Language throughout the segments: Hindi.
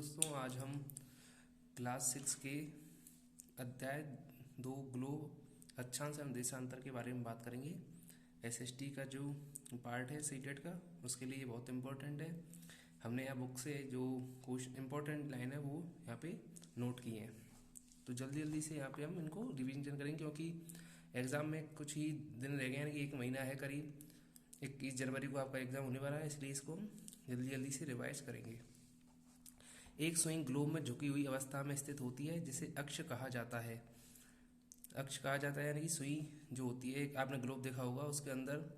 दोस्तों, आज हम क्लास 6 के अध्याय 2 ग्लोब अक्षांश एवं देशांतर के बारे में बात करेंगे। एसएसटी का जो पार्ट है सीटेट का, उसके लिए बहुत इम्पोर्टेंट है। हमने यहाँ बुक से जो क्वेश्चन इम्पोर्टेंट लाइन है वो यहाँ पे नोट की है, तो जल्दी जल्दी से यहाँ पे हम इनको रिवीजन करेंगे, क्योंकि एग्ज़ाम में कुछ ही दिन रह गए हैं, कि 1 महीना है करीब। 21 जनवरी को आपका एग्ज़ाम होने वाला है, इसलिए इसको हम जल्दी जल्दी से रिवाइज करेंगे। एक सुई ग्लोब में झुकी हुई अवस्था में स्थित होती है, जिसे अक्ष कहा जाता है। अक्ष कहा जाता है यानी कि सुई जो होती है, आपने ग्लोब देखा होगा, उसके अंदर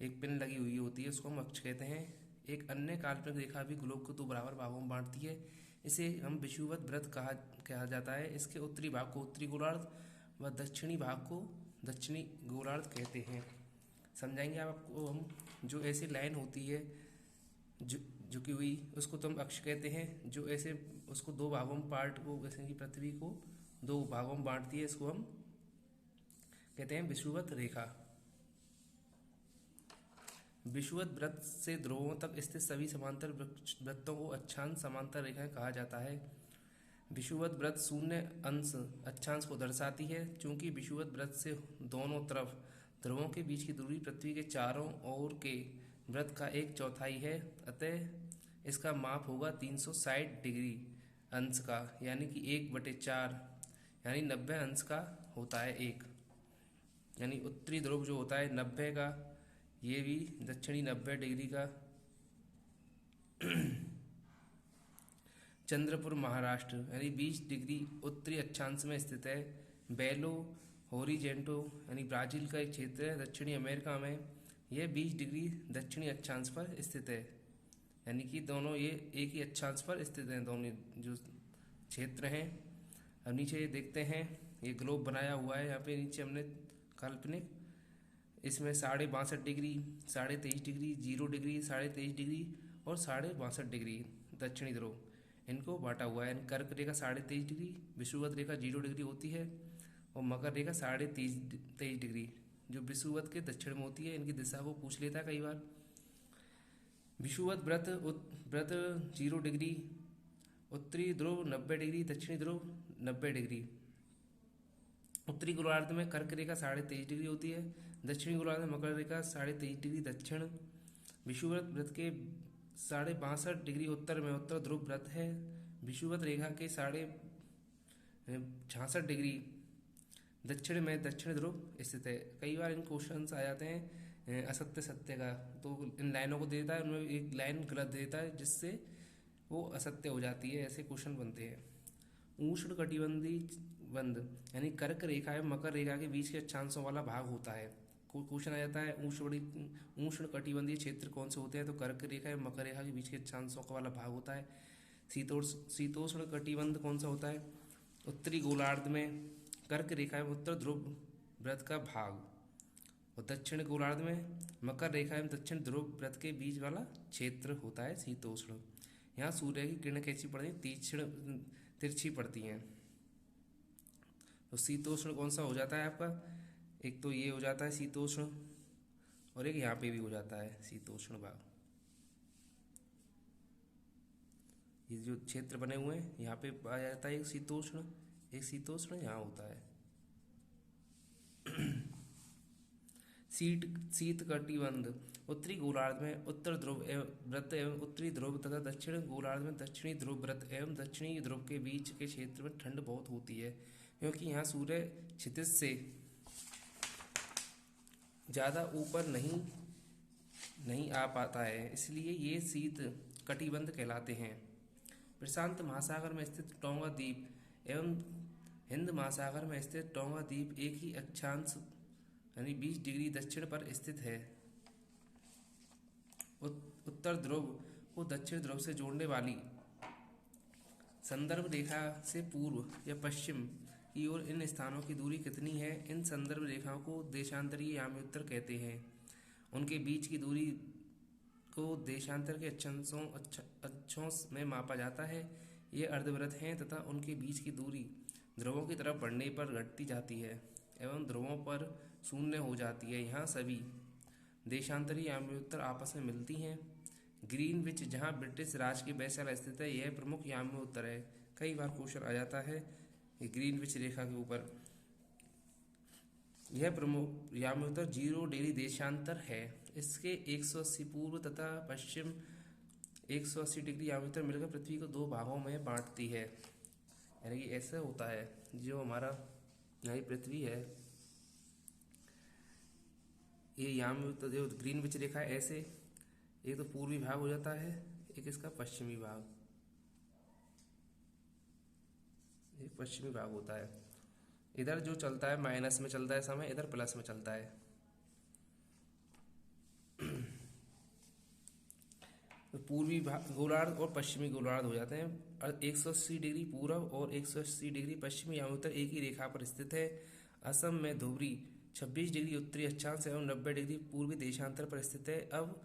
एक पिन लगी हुई होती है, उसको हम अक्ष कहते हैं। एक अन्य काल्पनिक रेखा भी ग्लोब को 2 बराबर भागों में बांटती है, इसे हम विषुवत वृत्त कहा जाता है। इसके उत्तरी भाग को उत्तरी गोलार्ध व दक्षिणी भाग को दक्षिणी गोलार्ध कहते हैं। समझाएंगे आपको हम। जो ऐसी लाइन होती है झुकी हुई, उसको तो हम अक्ष कहते हैं। जो ऐसे उसको 2 भागों में पार्ट को, जैसे कि पृथ्वी को 2 भागों में बांटती है, इसको हम कहते हैं विषुवत रेखा। विषुवत वृत्त से ध्रुवों तक स्थित सभी समांतर वृत्तों को अक्षांश समांतर रेखाएं कहा जाता है। विषुवत वृत्त शून्य अंश अक्षांश को दर्शाती है। चूंकि विषुवत वृत्त से दोनों तरफ ध्रुवों के बीच की दूरी पृथ्वी के चारों ओर के वृत्त का 1/4 है, अतः इसका माप होगा 360 डिग्री अंश का, यानी कि 1/4 यानी 90 अंश का होता है। एक यानी उत्तरी ध्रुव जो होता है 90 का, ये भी दक्षिणी 90 डिग्री का। चंद्रपुर महाराष्ट्र यानी 20 डिग्री उत्तरी अक्षांश में स्थित है। बेलो होरिजेंटो यानी ब्राजील का एक क्षेत्र है दक्षिणी अमेरिका में, यह 20 डिग्री दक्षिणी अक्षांश पर स्थित है। यानी कि दोनों ये एक ही अक्षांश पर स्थित हैं, दोनों जो क्षेत्र हैं। अब नीचे देखते हैं, ये ग्लोब बनाया हुआ है। यहाँ पे नीचे हमने काल्पनिक, इसमें 62.5 डिग्री, 23.5 डिग्री, 0 डिग्री, 23.5 डिग्री और 62.5 डिग्री दक्षिणी ध्रुव, इनको बांटा हुआ है। कर्क रेखा 23.5 डिग्री, विषुवत रेखा 0 डिग्री होती है, और मकर रेखा 23.5 डिग्री जो विषुवत के दक्षिण में होती है। इनकी दिशा को पूछ लेता है कई बार। विषुवत व्रत 0 डिग्री, उत्तरी ध्रुव 90 डिग्री, दक्षिणी ध्रुव 90 डिग्री। उत्तरी गोलार्ध में कर्क रेखा 23.5 डिग्री होती है, दक्षिणी गोलार्ध में मकर रेखा 23.5 डिग्री दक्षिण। विषुवत व्रत के 62.5 डिग्री उत्तर में उत्तर ध्रुव व्रत है। विषुवत रेखा के 66 डिग्री दक्षिण में दक्षिण ध्रुव स्थित है। कई बार इन क्वेश्चंस आ जाते हैं असत्य सत्य का, तो इन लाइनों को देता है, उनमें एक लाइन गलत देता है, जिससे वो असत्य हो जाती है। ऐसे क्वेश्चन बनते हैं। उष्ण कटिबंधीय बंध यानी कर्क रेखा एवं मकर रेखा के बीच के अक्षांशों वाला भाग होता है। कोई क्वेश्चन आ जाता है उष्ण कटिबंधीय क्षेत्र कौन से होते हैं, तो कर्क रेखा एवं मकर रेखा के बीच के अक्षांशों का वाला भाग होता है। शीतोष्ण कटिबंध कौन सा होता है, उत्तरी गोलार्ध में कर्क रेखा एवं उत्तर ध्रुव व्रत का भाग, और दक्षिण गोलार्ध में मकर रेखा एवं दक्षिण ध्रुव व्रत के बीच वाला क्षेत्र होता है शीतोष्ण। यहाँ सूर्य की किरणें कैसी पड़ती हैं, तिरछी पड़ती हैं। तो शीतोष्ण कौन सा हो जाता है आपका, एक तो ये हो जाता है शीतोष्ण, और एक यहाँ पे भी हो जाता है शीतोष्ण भाग। ये जो क्षेत्र बने हुए हैं, यहाँ पे आ जाता है एक शीतोष्ण यहाँ होता है। शीत कटिबंध उत्तरी गोलार्ध में उत्तर ध्रुव व्रत एवं उत्तरी ध्रुव तथा दक्षिण गोलार्ध में दक्षिणी ध्रुव व्रत एवं दक्षिणी ध्रुव के बीच के क्षेत्र में ठंड बहुत होती है, क्योंकि यहाँ सूर्य क्षितिज से ज़्यादा ऊपर नहीं आ पाता है, इसलिए ये शीत कटिबंध कहलाते हैं। प्रशांत महासागर में स्थित टोंगा द्वीप एवं हिंद महासागर में स्थित टोंगा द्वीप एक ही अक्षांश यानी 20 डिग्री दक्षिण पर स्थित है। उत्तर ध्रुव को दक्षिण ध्रुव से जोड़ने वाली संदर्भ रेखा से पूर्व या पश्चिम की ओर इन स्थानों की दूरी कितनी है। इन संदर्भ रेखाओं को देशांतरीय याम्योत्तर कहते हैं। उनके बीच की दूरी को देशांतर के अक्षों में मापा जाता है। ये अर्धवृत्त हैं तथा उनके बीच की दूरी ध्रुवों की तरफ बढ़ने पर घटती जाती है एवं ध्रुवों पर शून्य हो जाती है। यहाँ सभी देशांतरी याम्योत्तर आपस में मिलती हैं। ग्रीनविच जहाँ ब्रिटिश राज की वेधशाला स्थित है, यह प्रमुख याम्य उत्तर है। कई बार क्वेश्चन आ जाता है ये ग्रीनविच रेखा के ऊपर। यह प्रमुख याम्य उत्तर 0 डिग्री देशांतर है। इसके 180 पूर्व तथा पश्चिम 180 डिग्री याम्य उत्तर मिलकर पृथ्वी को दो भागों में बांटती है। यानी कि ऐसा होता है, जो हमारा यहाँ पृथ्वी है, ये याम्य उत्तर जो ग्रीनविच रेखा है, ऐसे एक तो पूर्वी भाग हो जाता है, एक इसका पश्चिमी भाग, एक पश्चिमी भाग होता है। इधर जो चलता है माइनस में चलता है समय, इधर प्लस में चलता है। तो पूर्वी गोलार्ध और पश्चिमी गोलार्ध हो जाते हैं। 180 डिग्री पूर्व और 180 डिग्री पश्चिमी याम्य उत्तर एक ही रेखा पर स्थित है। असम में धुबरी 26 डिग्री उत्तरी अक्षांश एवं 90 डिग्री पूर्वी देशांतर पर स्थित है। अब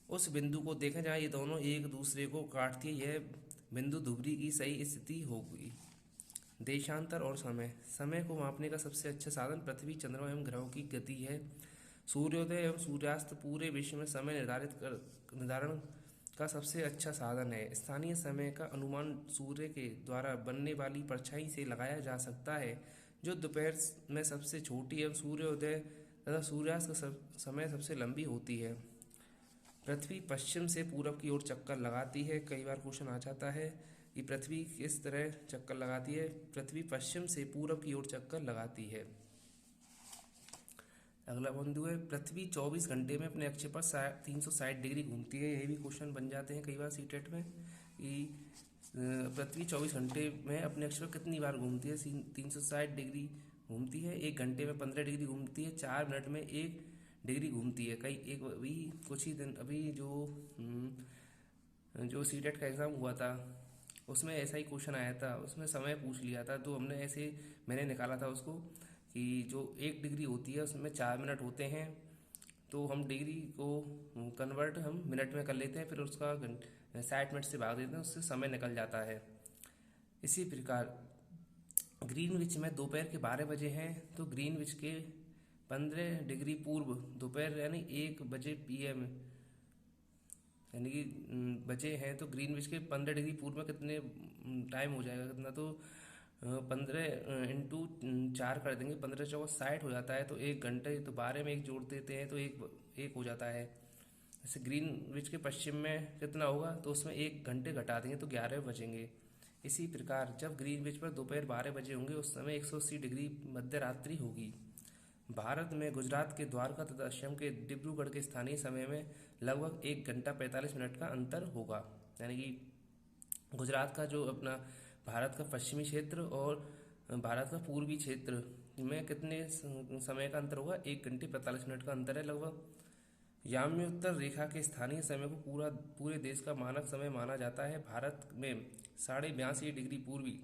उस बिंदु को देखें जहाँ ये दोनों एक दूसरे को काटती है, यह बिंदु धुबरी की सही स्थिति होगी। देशांतर और समय। समय को मापने का सबसे अच्छा साधन पृथ्वी, चंद्रमा एवं ग्रहों की गति है। सूर्योदय एवं सूर्यास्त पूरे विश्व में समय निर्धारण का सबसे अच्छा साधन है। स्थानीय समय का अनुमान सूर्य के द्वारा बनने वाली परछाई से लगाया जा सकता है, जो दोपहर में सबसे छोटी एवं सूर्योदय तथा सूर्यास्त का समय सबसे लंबी होती है। पृथ्वी पश्चिम से पूरब की ओर चक्कर लगाती है। कई बार क्वेश्चन आ जाता है कि पृथ्वी किस तरह चक्कर लगाती है। पृथ्वी पश्चिम से पूरब की ओर चक्कर लगाती है। अगला बिंदु है, पृथ्वी 24 घंटे में अपने अक्ष पर 360 डिग्री घूमती है। ये भी क्वेश्चन बन जाते हैं कई बार सीटेट में कि पृथ्वी 24 घंटे में अपने अक्ष पर कितनी बार घूमती है। 360 डिग्री घूमती है। 1 घंटे में 15 डिग्री घूमती है। 4 मिनट में 1 डिग्री घूमती है। कई एक अभी कुछ ही दिन अभी जो सीटेट का एग्ज़ाम हुआ था, उसमें ऐसा ही क्वेश्चन आया था। उसमें समय पूछ लिया था, तो हमने ऐसे मैंने निकाला था उसको कि जो 1 डिग्री होती है उसमें 4 मिनट होते हैं, तो हम डिग्री को कन्वर्ट हम मिनट में कर लेते हैं, फिर उसका 60 मिनट से भाग देते हैं, उससे समय निकल जाता है। इसी प्रकार ग्रीनविच में दोपहर के 12 बजे हैं, तो ग्रीनविच के 15 डिग्री पूर्व दोपहर यानी 1 बजे PM यानी कि बजे हैं, तो ग्रीनविच के 15 डिग्री पूर्व में कितने टाइम हो जाएगा, कितना, तो 15 इंटू 4 कर देंगे, 15 चौका 60 हो जाता है। तो 1 घंटे, तो 12 में 1 जोड़ देते हैं तो एक हो जाता है। जैसे ग्रीनविच के पश्चिम में कितना होगा, तो उसमें 1 घंटे घटा देंगे तो 11 बजेंगे। इसी प्रकार जब ग्रीनविच पर दोपहर 12 बजे होंगे, उस समय 180 डिग्री मध्य रात्रि होगी। भारत में गुजरात के द्वारका तथा असम के डिब्रूगढ़ के स्थानीय समय में लगभग 1 घंटा 45 मिनट का अंतर होगा। यानी कि गुजरात का जो अपना भारत का पश्चिमी क्षेत्र और भारत का पूर्वी क्षेत्र में कितने समय का अंतर होगा, 1 घंटे 45 मिनट का अंतर है लगभग। याम्य उत्तर रेखा के स्थानीय समय को पूरे देश का मानक समय माना जाता है। भारत में 82.5 डिग्री पूर्वी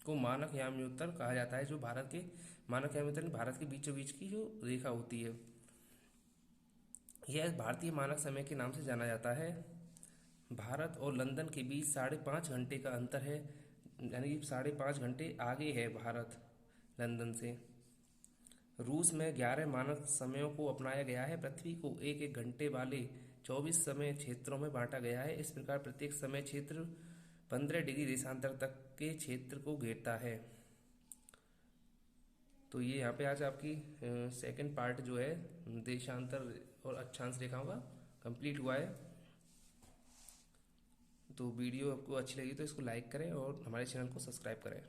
को मानक याम्य उत्तर कहा जाता है। जो भारत के मानक याम्य उत्तर भारत के बीचों बीच की जो रेखा होती है, यह भारतीय मानक समय के नाम से जाना जाता है। भारत और लंदन के बीच 5.5 घंटे का अंतर है, यानी कि 5.5 घंटे आगे है भारत लंदन से। रूस में 11 मानक समयों को अपनाया गया है। पृथ्वी को 1-1 घंटे वाले 24 समय क्षेत्रों में बांटा गया है। इस प्रकार प्रत्येक समय क्षेत्र 15 डिग्री देशांतर तक के क्षेत्र को घेरता है। तो ये यहाँ पे आज आपकी सेकंड पार्ट जो है देशांतर और अक्षांश रेखाओं का कंप्लीट हुआ है। तो वीडियो आपको अच्छी लगी तो इसको लाइक करें और हमारे चैनल को सब्सक्राइब करें।